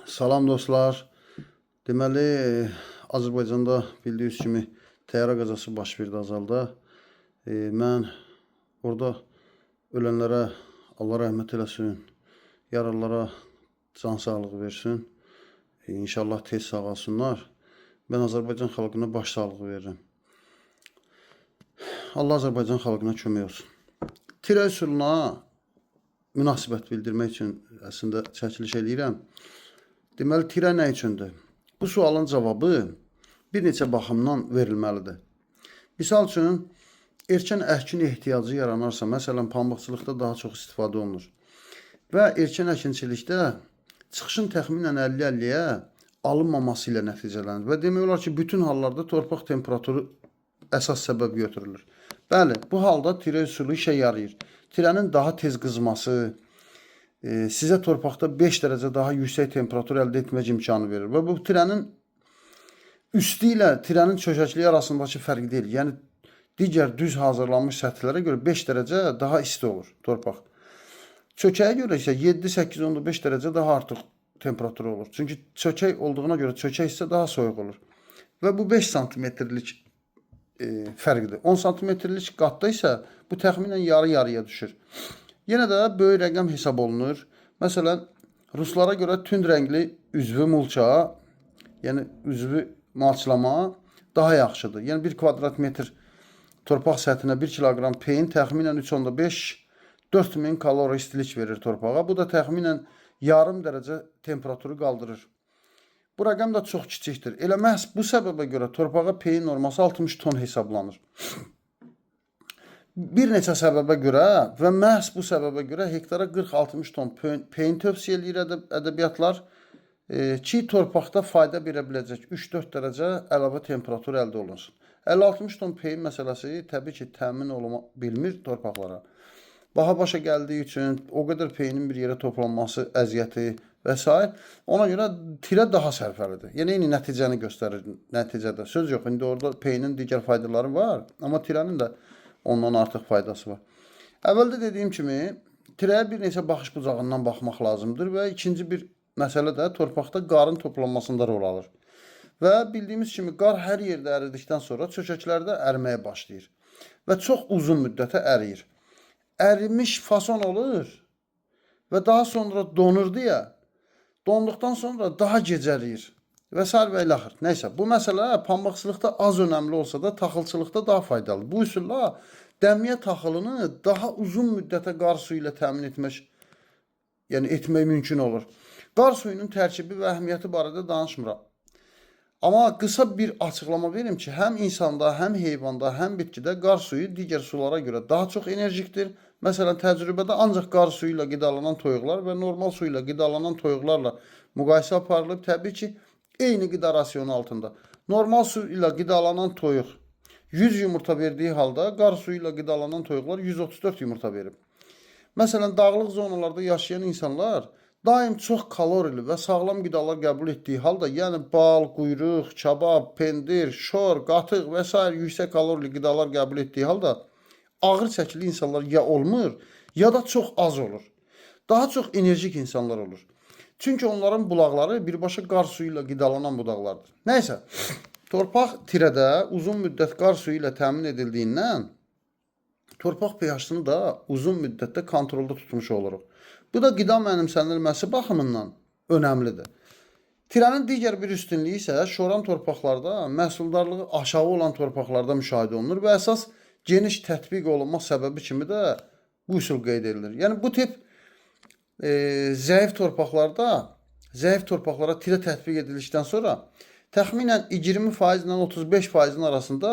Salam dostlar. Deməli, Azərbaycanda bildiyiniz kimi təyyarə qəzası baş verdi Azalda. Mən orada ölənlərə Allah rəhmət eləsin, yaralılara can sağlığı versin. İnşallah tez sağalsınlar. Mən Azərbaycan xalqına baş sağlığı verirəm. Allah Azərbaycan xalqına kömək olsun. Tirə üsuluna münasibət bildirmək üçün əslində çəkiliş eləyirəm. Deməli, tirə nə üçündür? Bu sualın cavabı bir neçə baxımdan verilməlidir. Misal üçün, erkən əhkin ehtiyacı yaranarsa, məsələn, pambıqçılıqda daha çox istifadə olunur. Və erkən əkinçilikdə çıxışın təxminən 50-50-yə alınmaması ilə nəticələnir. Və demək olar ki, bütün hallarda torpaq temperaturu əsas səbəb götürülür. Bəli, bu halda tirə üsulu işə yarayır. Tirənin daha tez qızması, sizə torpaqda 5 dərəcə daha yüksək temperatur əldə etmək imkanı verir. Və bu tirənin üstü ilə tirənin çökəkliyi arasındakı fərq deyil. Yəni, digər düz hazırlanmış səthlərə görə 5 dərəcə daha isti olur torpaq. Çökəyə görə isə 7-8-15 dərəcə daha artıq temperatur olur. Çünki çökək olduğuna görə çökək isə daha soyuq olur. Və bu 5 santimetrlik fərqdir. 10 santimetrlik qatda isə bu təxminən yarı-yarıya düşür. Yenə də böyük rəqəm hesab olunur. Məsələn, ruslara görə tünd rəngli üzvü mulça, yəni üzvü malçlama daha yaxşıdır. Yəni 1 kvadrat metr torpaq səthinə 1 kiloqram peyin təxminən 3,5-4000 kalori istilik verir torpağa. Bu da təxminən yarım dərəcə temperaturu qaldırır. Bu rəqəm də çox kiçikdir. Elə məhz bu səbəbə görə torpağa peyin norması 60 ton hesablanır. Bir neçə səbəbə görə və məhz bu səbəbə görə hektara 40-60 ton peyin tövsiyə edir ədəbiyyatlar ki, torpaqda fayda verə biləcək 3-4 dərəcə əlavə temperatur əldə olunsun. 50-60 ton peyin məsələsi təbii ki, təmin olma bilmir torpaqlara. Baha başa gəldiyi üçün o qədər peyinin bir yerə toplanması əziyyəti və s. Ona görə tirə daha sərfəlidir. Yəni, eyni nəticəni göstərir nəticədə. Söz yox, indi orada peyinin digər faydaları var, amma tirənin də ondan artıq faydası var. Əvvəldə dediyim kimi, tirəyə bir neçə baxış bucağından baxmaq lazımdır və ikinci bir məsələ də torpaqda qarın toplanmasında rol alır. Və bildiyimiz kimi, qar hər yerdə əridikdən sonra çökəklərdə əriməyə başlayır və çox uzun müddətə əriyir. Ərimiş fason olur və daha sonra donur deyə, donduqdan sonra daha gecəliyir və s. və ilə axır. Nəysə, bu məsələ pambıqçılıqda az önəmli olsa da taxılçılıqda daha faydalı. Bu üsulla dəmiyə taxılını daha uzun müddətə qar suyu ilə təmin etmək mümkün olur. Qar suyunun tərkibi və əhəmiyyəti barədə danışmıram. Amma qısa bir açıqlama verim ki, həm insanda, həm heyvanda, həm bitkidə qar suyu digər sulara görə daha çox enerjikdir. Məsələn, təcrübədə ancaq qar suyu ilə qidalanan toyuqlar və normal su ilə qidalanan toyuqlarla müqayisə aparılıb. Təbii ki, eyni qida rasionu altında. Normal su ilə qidalanan toyuq 100 yumurta verdiyi halda qar suyu ilə qidalanan toyuqlar 134 yumurta verib. Məsələn, dağlıq zonalarda yaşayan insanlar daim çox kalorili və sağlam qidalar qəbul etdiyi halda, yəni bal, quyruq, kabab, pendir, şor, qatıq və s. yüksək kalorili qidalar qəbul etdiyi halda ağır çəkili insanlar ya olmur, ya da çox az olur. Daha çox enerjik insanlar olur. Çünki onların bulaqları birbaşa qar suyu ilə qidalanan budaqlardır. Nəysə, torpaq tirədə uzun müddət qar suyu ilə təmin edildiyindən torpaq pH-sını da uzun müddətdə kontrolda tutmuş oluruq. Bu da qida mənimsənilməsi baxımından önəmlidir. Tirənin digər bir üstünlüyü isə şoran torpaqlarda məhsuldarlığı aşağı olan torpaqlarda müşahidə olunur və əsas geniş tətbiq olunma səbəbi kimi də bu üsul qeyd edilir. Yəni, bu tip zəif torpaqlara tirə tətbiq edildikdən sonra təxminən 20% ilə 35% arasında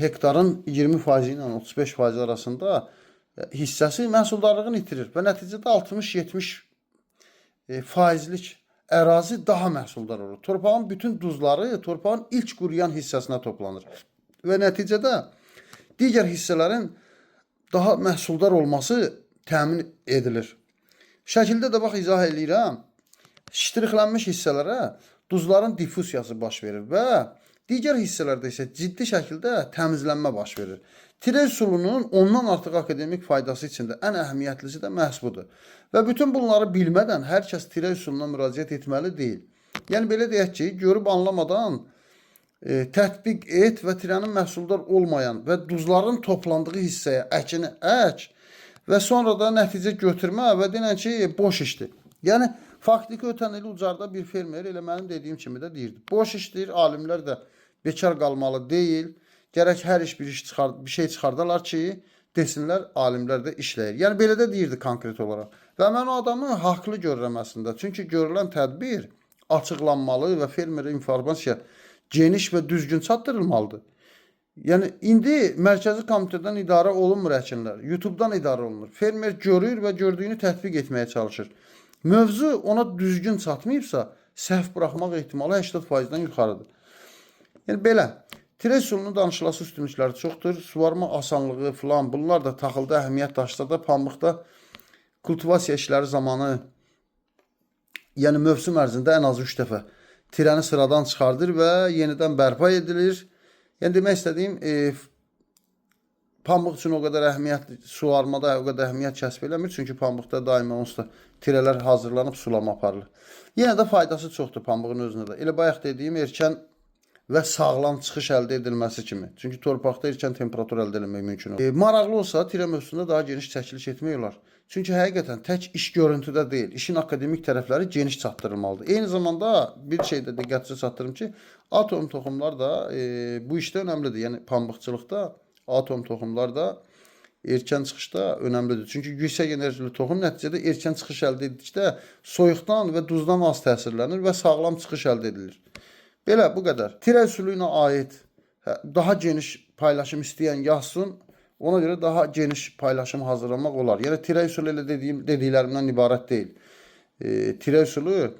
hektarın 20% ilə 35% arasında hissəsi məhsuldarlığını itirir və nəticədə 60-70 faizlik ərazi daha məhsuldar olur. Torpağın bütün duzları torpağın ilk quruyan hissəsinə toplanır və nəticədə digər hissələrin daha məhsuldar olması təmin edilir. Şəkildə də bax, izah edirəm. Ştrixlənmiş hissələrə duzların diffusiyası baş verir və Digər hissələrdə isə ciddi şəkildə təmizlənmə baş verir. Tire üsulunun ondan artıq akademik faydası içində ən əhəmiyyətlisi də məhz budur. Və bütün bunları bilmədən hər kəs tire üsuluna müraciət etməli deyil. Yəni belə deyək ki, görüb anlamadan tətbiq et və tirənin məhsuldar olmayan və duzların toplandığı hissəyə əkini ək və sonra da nəticə götürmə və denən ki, boş işdir. Yəni faktiki ötən il Ucarda bir fermer elə mənim dediyim kimi də deyirdi. Boş işdir, alimlər də bekar qalmalı deyil. Gərək hər iş bir şey çıxardalar ki, desinlər alimlər də işləyir. Yəni belə də deyirdi konkret olaraq. Və mən o adamı haqlı görürəm əslində. Çünki görülən tədbir açıqlanmalı və fermerə informasiya geniş və düzgün çatdırılmalıdır. Yəni indi Mərkəzi Komitədən idarə olunmur əkinlər. YouTube-dan idarə olunur. Fermer görür və gördüyünü tətbiq etməyə çalışır. Mövzu ona düzgün çatmayıbsa, səhv buraxmaq ehtimalı 80%-dən yuxarıdır. Yəni belə. Tire üsulunun danışılası üstünlükləri çoxdur. Suvarma asanlığı falan bunlar da taxılda əhəmiyyət daşısa da pambıqda kultivasiya işləri zamanı yəni mövsüm ərzində ən az 3 dəfə tirəni sıradan çıxardır və yenidən bərpa edilir. Yəni demək istədiyim pambıq üçün o qədər əhəmiyyət, suvarmada o qədər əhəmiyyət kəsb eləmir. Çünki pambıqda daima onsuz da tirələr hazırlanıb sulama aparılır. Yenə də faydası çoxdur pambığın özünə də. Elə bayaq dediyim erkən və sağlam çıxış əldə edilməsi kimi. Çünki torpaqda erkən temperatur əldə etmək mümkün olur. Maraqlı olsa, tirə mövzusunda daha geniş çəkiliş etmək olar. Çünki həqiqətən tək iş görüntüdə deyil, işin akademik tərəfləri geniş çatdırılmalıdır. Eyni zamanda bir şeydə diqqətinizə çatdırım ki, atom toxumlar da bu işdə önəmlidir. Yəni pambıqçılıqda atom toxumlar da erkən çıxışda önəmlidir. Çünki yüksək enerjili toxum nəticədə erkən çıxış əldə etdikdə soyuqdan və duzdan az təsirlənir və sağlam çıxış əldə edilir. Belə, bu qədər. Tire üsulu ilə aid daha geniş paylaşım istəyən yazsın. Ona görə daha geniş paylaşım hazırlamaq olar. Yəni, tire üsulu elə dediklərimdən ibarət deyil. Tire üsulu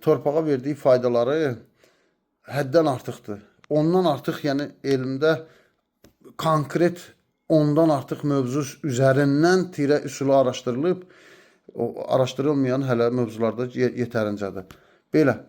torpağa verdiyi faydaları həddən artıqdır. Ondan artıq, yəni elmdə konkret ondan artıq mövzu üzərindən tire üsulu araşdırılıb, araşdırılmayan hələ mövzularda yetərincədir. Belə.